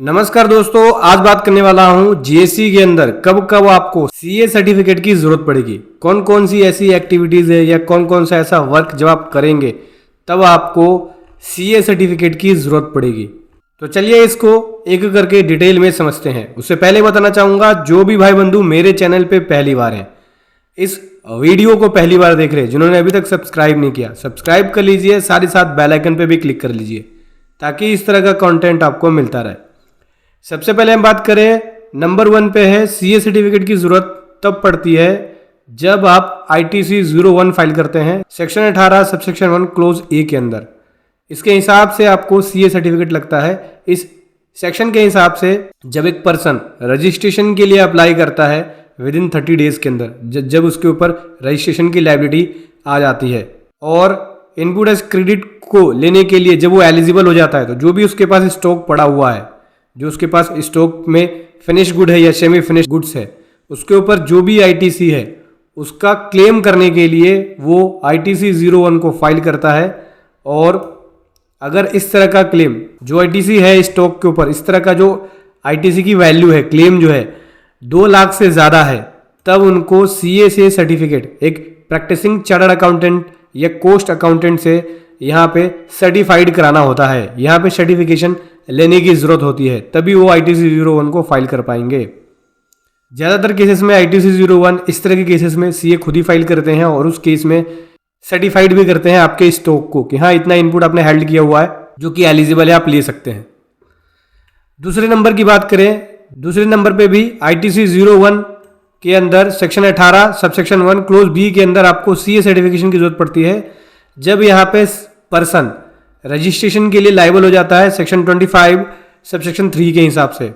नमस्कार दोस्तों, आज बात करने वाला हूं जीएसटी के अंदर कब कब आपको सीए सर्टिफिकेट की जरूरत पड़ेगी। कौन कौन सी ऐसी एक्टिविटीज है या कौन कौन सा ऐसा वर्क जब आप करेंगे तब आपको सीए सर्टिफिकेट की जरूरत पड़ेगी। तो चलिए इसको एक एक करके डिटेल में समझते हैं। उससे पहले बताना चाहूंगा, जो भी भाई बंधु मेरे चैनल पे पहली बार हैं, इस वीडियो को पहली बार देख रहे हैं, जिन्होंने अभी तक सब्सक्राइब नहीं किया सब्सक्राइब कर लीजिए, साथ ही साथ बेल आइकन पे भी क्लिक कर लीजिए ताकि इस तरह का कंटेंट आपको मिलता रहे। सबसे पहले हम बात करें, नंबर 1 पे है सीए सर्टिफिकेट की जरूरत तब पड़ती है जब आप ITC 01 फाइल करते हैं सेक्शन 18 सबसेक्शन 1 क्लोज ए के अंदर। इसके हिसाब से आपको सीए सर्टिफिकेट लगता है। इस सेक्शन के हिसाब से जब एक पर्सन रजिस्ट्रेशन के लिए अप्लाई करता है विद इन 30 डेज के अंदर, जब उसके ऊपर रजिस्ट्रेशन की लायबिलिटी आ जाती है और इनपुट एज क्रेडिट को लेने के लिए जब वो एलिजिबल हो जाता है, तो जो भी उसके पास स्टॉक पड़ा हुआ है, जो उसके पास स्टॉक में फिनिश गुड है या सेमी फिनिश गुड्स है, उसके ऊपर जो भी ITC है उसका क्लेम करने के लिए वो ITC 01 को फाइल करता है। और अगर इस तरह का क्लेम जो ITC है स्टॉक के ऊपर, इस तरह का जो ITC की वैल्यू है, क्लेम जो है 2 लाख से ज़्यादा है, तब उनको CA सर्टिफिकेट एक प्रैक्टिसिंग चार्टर्ड अकाउंटेंट या कोस्ट अकाउंटेंट से यहाँ पे सर्टिफाइड कराना होता है। यहाँ पे सर्टिफिकेशन लेने की जरूरत होती है, तभी वो ITC 01 को फाइल कर पाएंगे। ज़्यादातर केसेस में ITC 01 इस तरह के केसेस में CA खुद ही फाइल करते हैं और उस केस में सर्टिफाइड भी करते हैं आपके स्टॉक को कि हाँ इतना इनपुट आपने हेल्ड किया हुआ है जो कि एलिजिबल है, आप ले सकते हैं। दूसरे नंबर की बात करें, दूसरे नंबर पे भी ITC 01 के अंदर सेक्शन 18 सबसेक्शन 1 क्लोज बी के अंदर आपको CA सर्टिफिकेशन की जरूरत पड़ती है जब यहाँ पे पर्सन रजिस्ट्रेशन के लिए लायबल हो जाता है सेक्शन 25 सबसेक्शन 3 के हिसाब से,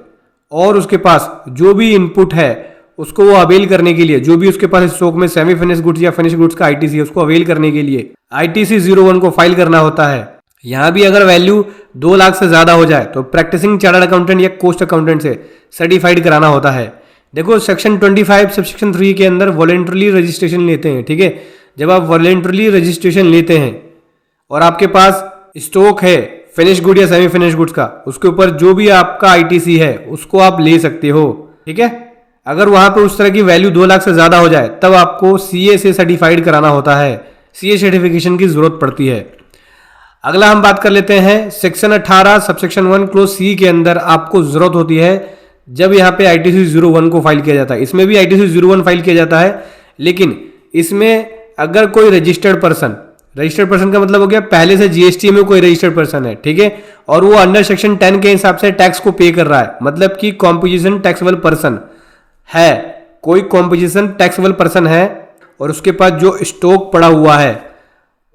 और उसके पास जो भी इनपुट है उसको वो अवेल करने के लिए, जो भी उसके पास स्टॉक में सेमी फिनिश गुड्स या फिनिश गुड्स का ITC है उसको अवेल करने के लिए ITC 01 को फाइल करना होता है। यहाँ भी अगर वैल्यू 2 लाख से ज़्यादा हो जाए तो प्रैक्टिसिंग चार्टर्ड अकाउंटेंट या कोस्ट अकाउंटेंट से सर्टिफाइड कराना होता है। देखो सेक्शन 25 सबसेक्शन 3 के अंदर वॉलेंटरली रजिस्ट्रेशन लेते हैं, ठीक है। जब आप वॉलेंटरली रजिस्ट्रेशन लेते हैं और आपके पास स्टॉक है फिनिश गुड या सेमी फिनिश गुड्स का, उसके ऊपर जो भी आपका ITC है उसको आप ले सकते हो, ठीक है। अगर वहां पे उस तरह की वैल्यू 2 लाख से ज्यादा हो जाए तब आपको CA से सर्टिफाइड कराना होता है, CA सर्टिफिकेशन की जरूरत पड़ती है। अगला हम बात कर लेते हैं, सेक्शन 18 सबसेक्शन 1 क्लोज C के अंदर आपको जरूरत होती है जब यहाँ पे ITC 01 को फाइल किया जाता है। इसमें भी ITC 01 फाइल किया जाता है, लेकिन इसमें अगर कोई रजिस्टर्ड पर्सन का मतलब हो गया पहले से GST में कोई रजिस्टर्ड पर्सन है, ठीक है, और वो अंडर सेक्शन 10 के हिसाब से टैक्स को पे कर रहा है, मतलब कि कॉम्पोजिशन टैक्सेबल पर्सन है, कोई कॉम्पोजिशन टैक्सेबल पर्सन है और उसके पास जो स्टॉक पड़ा हुआ है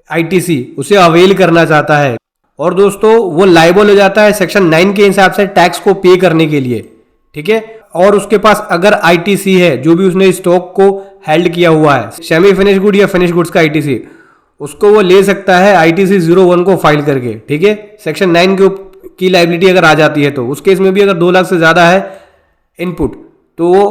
ITC उसे अवेल करना चाहता है, और दोस्तों वो लायबल हो जाता है सेक्शन 9 के हिसाब से टैक्स को पे करने के लिए, ठीक है। और उसके पास अगर ITC है, जो भी उसने स्टॉक को हेल्ड किया हुआ है, सेमी फिनिश गुड या फिनिश गुड्स का ITC, उसको वो ले सकता है ITC 01 को फाइल करके, ठीक है। सेक्शन 9 की लायबिलिटी अगर आ जाती है तो उस केस में भी अगर 2 लाख से ज़्यादा है इनपुट, तो वो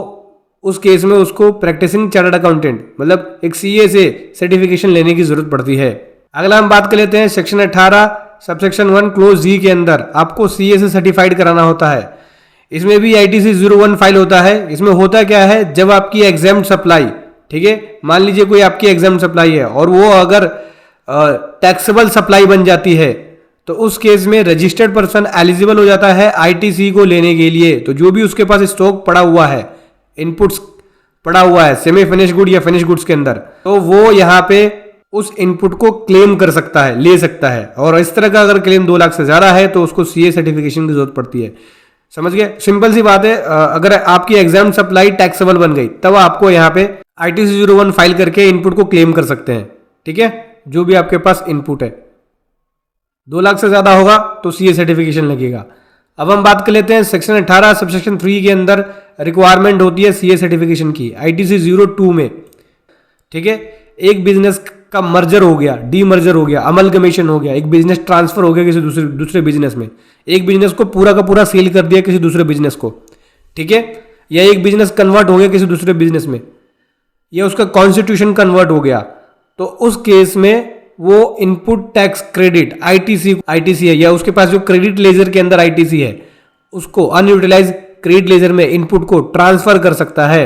उस केस में उसको प्रैक्टिसिंग चार्टर्ड अकाउंटेंट मतलब एक CA से सर्टिफिकेशन लेने की जरूरत पड़ती है। अगला हम बात कर लेते हैं, सेक्शन 18 सबसेक्शन 1 क्लोज जी के अंदर आपको CA से सर्टिफाइड कराना होता है। इसमें भी ITC 01 फाइल होता है। इसमें होता क्या है, जब आपकी एग्जाम सप्लाई, ठीक है, मान लीजिए कोई आपकी एग्जाम सप्लाई है और वो अगर टैक्सेबल सप्लाई बन जाती है तो उस केस में रजिस्टर्ड पर्सन एलिजिबल हो जाता है ITC को लेने के लिए। तो जो भी उसके पास स्टॉक पड़ा हुआ है, इनपुट्स पड़ा हुआ है सेमी फिनिश गुड या फिनिश गुड्स के अंदर, तो वो यहाँ पे उस इनपुट को क्लेम कर सकता है, ले सकता है। और इस तरह का अगर क्लेम 2 लाख से ज्यादा है तो उसको CA सर्टिफिकेशन की जरूरत पड़ती है। समझ गए, सिंपल सी बात है। अगर आपकी एग्जाम सप्लाई टैक्सेबल बन गई तब आपको यहाँ पे ITC 01 फाइल करके इनपुट को क्लेम कर सकते हैं, ठीक है, जो भी आपके पास इनपुट है। 2 लाख से ज्यादा होगा तो CA सर्टिफिकेशन लगेगा। अब हम बात कर लेते हैं, सेक्शन 18 सबसेक्शन 3 के अंदर रिक्वायरमेंट होती है CA सर्टिफिकेशन की ITC 02 में, ठीक है। एक बिजनेस का मर्जर हो गया, डीमर्जर हो गया, अमलगमेशन हो गया, एक बिजनेस ट्रांसफर हो गया किसी दूसरे बिजनेस में, एक बिजनेस को पूरा का पूरा सेल कर दिया किसी दूसरे बिजनेस को, ठीक है, या एक बिजनेस कन्वर्ट हो गया किसी दूसरे बिजनेस में, या उसका कॉन्स्टिट्यूशन कन्वर्ट हो गया, तो उस केस में वो इनपुट टैक्स क्रेडिट ITC है या उसके पास जो क्रेडिट लेजर के अंदर ITC है उसको अनयूटिलाइज क्रेडिट लेजर में इनपुट को ट्रांसफर कर सकता है।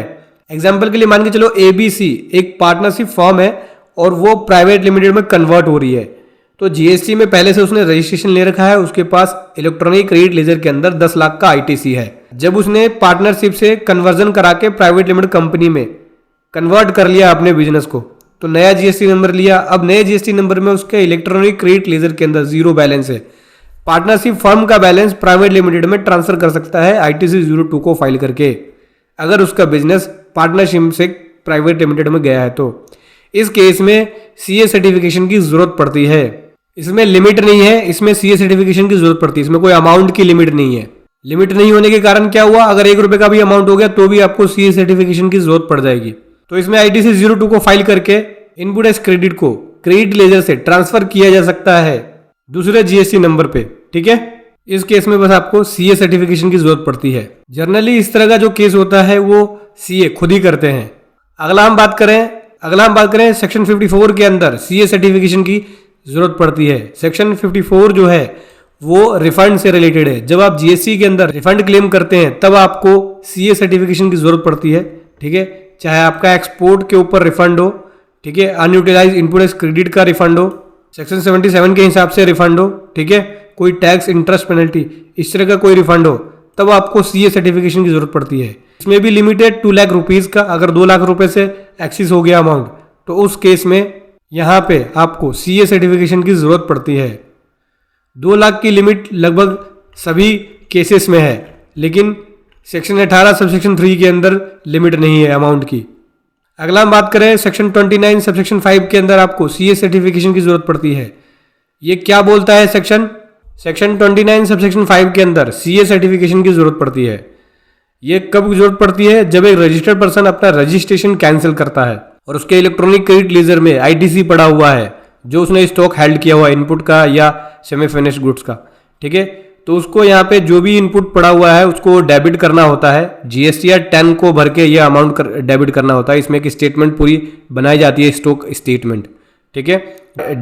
एग्जाम्पल के लिए मान के चलो ABC एक पार्टनरशिप फॉर्म है और वो प्राइवेट लिमिटेड में कन्वर्ट हो रही है, तो GST में पहले से उसने रजिस्ट्रेशन ले रखा है, उसके पास इलेक्ट्रॉनिक क्रेडिट लेजर के अंदर 10 लाख का ITC है। जब उसने पार्टनरशिप से कन्वर्जन करा के प्राइवेट लिमिटेड कंपनी में कन्वर्ट कर लिया अपने बिजनेस को, तो नया GST नंबर लिया। अब नए GST नंबर में उसके इलेक्ट्रॉनिक क्रेडिट लेजर के अंदर 0 बैलेंस है। पार्टनरशिप फर्म का बैलेंस प्राइवेट लिमिटेड में ट्रांसफर कर सकता है ITC 02 को फाइल करके, अगर उसका बिजनेस पार्टनरशिप से प्राइवेट लिमिटेड में गया है तो। इस केस में CA सर्टिफिकेशन की जरूरत पड़ती है। इसमें लिमिट नहीं है, इसमें CA सर्टिफिकेशन की जरूरत पड़ती है। इसमें कोई अमाउंट की लिमिट नहीं है। लिमिट नहीं होने के कारण क्या हुआ, अगर 1 रुपए का भी अमाउंट हो गया तो भी आपको CA सर्टिफिकेशन की जरूरत पड़ जाएगी। तो इसमें ITC 02 को फाइल करके इनपुट एज क्रेडिट को क्रेडिट लेजर से ट्रांसफर किया जा सकता है दूसरे GST नंबर पे, ठीक है। इस केस में बस आपको CA सर्टिफिकेशन की जरूरत पड़ती है। जनरली इस तरह का जो केस होता है वो CA खुद ही करते हैं। अगला हम बात करें सेक्शन 54 के अंदर CA सर्टिफिकेशन की जरूरत पड़ती है। सेक्शन 54 जो है वो रिफंड से रिलेटेड है। जब आप GST के अंदर रिफंड क्लेम करते हैं तब आपको CA सर्टिफिकेशन की जरूरत पड़ती है, ठीक है। चाहे आपका एक्सपोर्ट के ऊपर रिफंड हो, ठीक है, अनयूटिलाइज इनपुट एज क्रेडिट का रिफंड हो, सेक्शन 77 के हिसाब से रिफंड हो, ठीक है, कोई टैक्स इंटरेस्ट पेनल्टी इस तरह का कोई रिफंड हो, तब आपको CA सर्टिफिकेशन की जरूरत पड़ती है। इसमें भी लिमिटेड 2 लाख रुपीज का, अगर 2 लाख रुपए से एक्सिस हो गया अमाउंट तो उस केस में यहाँ पे आपको CA सर्टिफिकेशन की जरूरत पड़ती है। 2 लाख की लिमिट लगभग सभी केसेस में है, लेकिन सेक्शन 18 सबसेक्शन 3 के अंदर लिमिट नहीं है अमाउंट की। अगला हम बात करें सेक्शन 29 सबसेक्शन 5 के अंदर आपको CA सर्टिफिकेशन की जरूरत पड़ती है। ये क्या बोलता है सेक्शन 29 सबसेक्शन 5 के अंदर CA सर्टिफिकेशन की जरूरत पड़ती है। ये कब जरूरत पड़ती है, जब एक रजिस्टर्ड पर्सन अपना रजिस्ट्रेशन कैंसिल करता है और उसके इलेक्ट्रॉनिक क्रेडिट लेजर में ITC पड़ा हुआ है जो उसने स्टॉक हेल्ड किया हुआ है इनपुट का या सेमी फिनिश्ड गुड्स का, ठीक है। तो उसको यहाँ पे जो भी इनपुट पड़ा हुआ है उसको डेबिट करना होता है। GSTR 10 को भर के ये अमाउंट डेबिट करना होता है। इसमें एक स्टेटमेंट पूरी बनाई जाती है, स्टॉक स्टेटमेंट, ठीक है।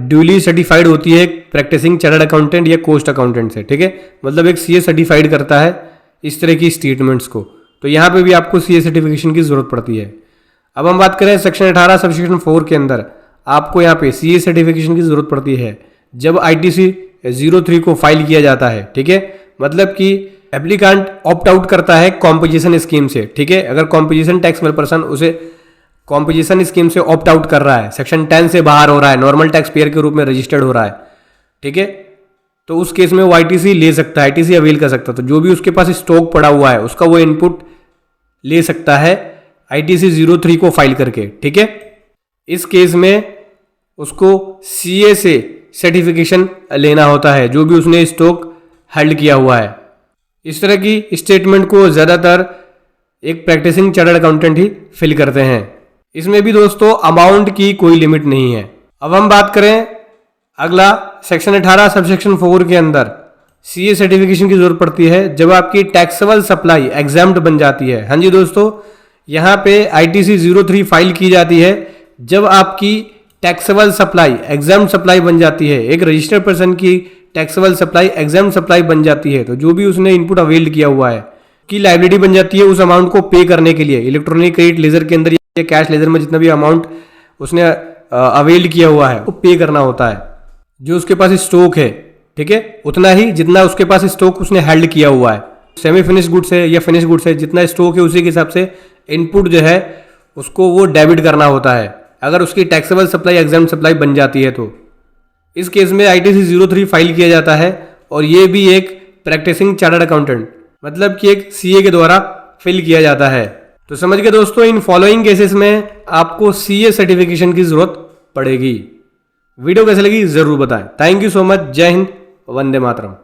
ड्यूली सर्टिफाइड होती है प्रैक्टिसिंग चार्टर्ड अकाउंटेंट या कोस्ट अकाउंटेंट से, ठीक है। मतलब एक CA सर्टिफाइड करता है इस तरह की स्टेटमेंट्स को। तो यहाँ पे भी आपको CA सर्टिफिकेशन की जरूरत पड़ती है। अब हम बात करें सेक्शन 18 सबसेक्शन 4 के अंदर आपको यहाँ पे CA सर्टिफिकेशन की जरूरत पड़ती है जब ITC 03 को फाइल किया जाता है, ठीक है। मतलब कि एप्लीकेंट ऑप्ट आउट करता है कॉम्पोजिशन स्कीम से, ठीक है। अगर कॉम्पोजिशन टैक्सेबल पर्सन उसे कॉम्पोजिशन स्कीम से ऑप्ट आउट कर रहा है, सेक्शन 10 से बाहर हो रहा है, नॉर्मल टैक्स पेयर के रूप में रजिस्टर्ड हो रहा है, ठीक है, तो उस केस में वो ITC ले सकता है, ITC अवेल कर सकता है। तो जो भी उसके पास स्टॉक पड़ा हुआ है उसका वो इनपुट ले सकता है ITC 03 को फाइल करके, ठीक है। इस केस में उसको CA से सर्टिफिकेशन लेना होता है जो भी उसने स्टॉक होल्ड किया हुआ है। इस तरह की स्टेटमेंट को ज़्यादातर एक प्रैक्टिसिंग चार्टर्ड अकाउंटेंट ही फिल करते हैं। इसमें भी दोस्तों अमाउंट की कोई लिमिट नहीं है। अब हम बात करें अगला सेक्शन 18 सबसेक्शन 4 के अंदर CA सर्टिफिकेशन की जरूरत पड़ती है जब आपकी टैक्सेबल सप्लाई एग्जाम्प्ट बन जाती है। हाँ जी दोस्तों, यहाँ पे ITC 03 फाइल की जाती है जब आपकी टैक्सेबल सप्लाई एग्जाम्प्ट सप्लाई बन जाती है। एक रजिस्टर्ड पर्सन की टैक्सेबल सप्लाई एग्जाम्प्ट सप्लाई बन जाती है तो जो भी उसने इनपुट अवेल्ड किया हुआ है की लायबिलिटी बन जाती है उस अमाउंट को पे करने के लिए। इलेक्ट्रॉनिक क्रेडिट लेजर के अंदर या कैश लेजर में जितना भी अमाउंट उसने अवेल्ड किया हुआ है वो पे करना होता है। जो उसके पास स्टॉक है, ठीक है, उतना ही जितना उसके पास स्टॉक उसने हेल्ड किया हुआ है। सेमी फिनिश गुड्स है या फिनिश गुड्स है, जितना स्टॉक है उसी के हिसाब से इनपुट जो है उसको वो डेबिट करना होता है अगर उसकी टैक्सेबल सप्लाई एग्जाम्प्ट सप्लाई बन जाती है तो। इस केस में ITC 03 फाइल किया जाता है और ये भी एक प्रैक्टिसिंग चार्टर्ड अकाउंटेंट मतलब कि एक CA के द्वारा फिल किया जाता है। तो समझ गए दोस्तों, इन फॉलोइंग केसेस में आपको CA सर्टिफिकेशन की जरूरत पड़ेगी। वीडियो कैसे लगी जरूर बताएं। Thank you so much. जय हिंद, वंदे मातरम।